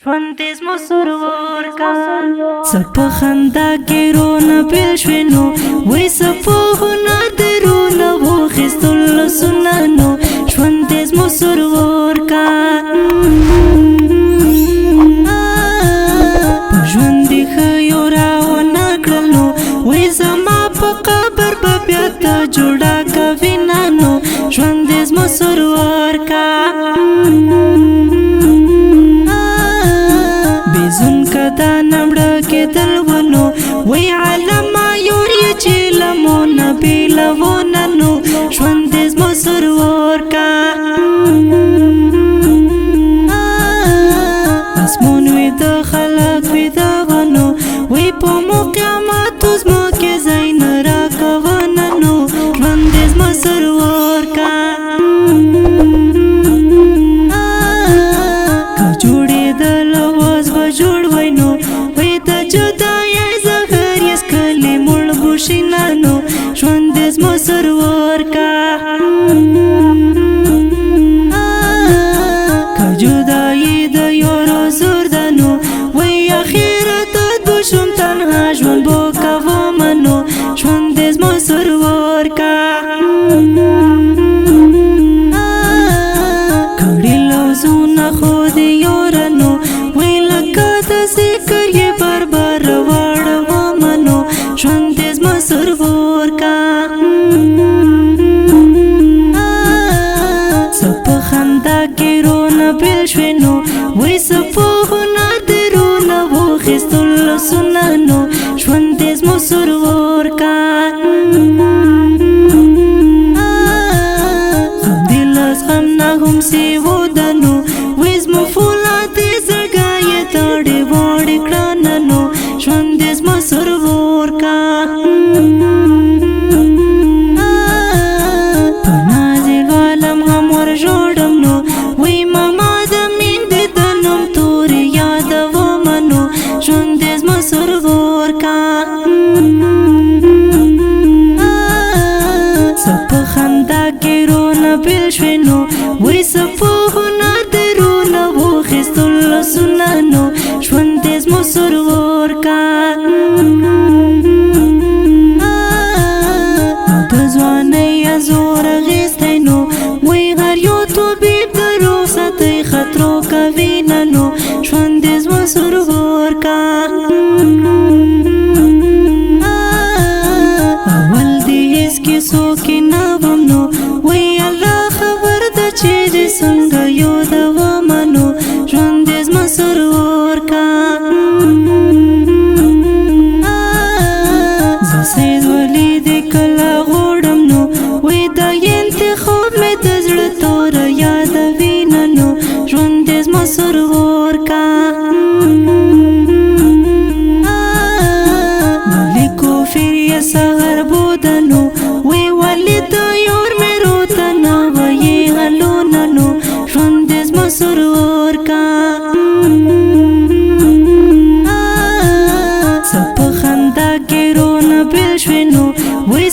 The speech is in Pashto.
ژوند دې زما سرور کا څه په خندا کې رونه پیل شوې نو وایي څه په هنر دې رونه واخیستل لاسونه نو ژوند دې زما سرور کا په ژوند دې ښه یو راونه کړل نو وایي زما په قبر به بیا ته جوړه کوې نه نو ژوند دې زما سرور کا دا نمړه کېدل ونو وی علما یور یې چې لمونه بیلونه نو ژوند دې زما سرور کا اسمون وی د خلق وی د ونو وی په مو قیامت زما کې ځای نه راکونه نو ژوند دې زما سرور کا که جوړېدل اوس به جوړ وی نو وی د جدای زهر یې څکلې مړ ګوشینه نو ژوند دې زما سرور کا که جدایي د یارو زور ده نو وی اخرت به شوم تنها ژوند به کومه نو ژوند دې زما سرور کا کړي لوزونه خو دې یاره نو وی لکه د ذکر یې بربر واړومه نو ژوند دې زما سرور کا څه په خندا کې رونه پیل شوې نو وی څه په هنر دې رونه واخیستل لاسونه نو ژوند دې زما سرور کا غم دې لاس غم نه هم سیو ده نو وی زما فولادې زړګی یې تاړې واړې کړنه نو ژوند دې زما سرور کا په نازل عالم هم ور جوړم نو وی ماما د میندې د نوم تورې یادومه نو ژوند دې زما سرور کا څه په خندا کې رونه پیل شوې نو وی څه په هنر دې رونه واخیستل لاسونه نو ژوند دې زما سرور کا د ځوانۍ زور اخیستی نو وی هر یو طبیب د رخصتۍ خطرو کوي نه نو ژوند دې زما سرور کا اول دې هېڅ کیسو کې نه وم نو وی الله خبر ده چې دې څنګه یادومه نو ژوند دې زما سرور کا زه سید ولی دې کله غواړم نو وی دا انتخاب مې د زړه توره یادوي نه نو ژوند دې زما سرور کا ولی کفر یې سهر بوده نو وی ولی د یور مې روته نه ویې هلونه نو ژوند دې زما سرور کا څه په خندا کې رونه پیل شوې نو وی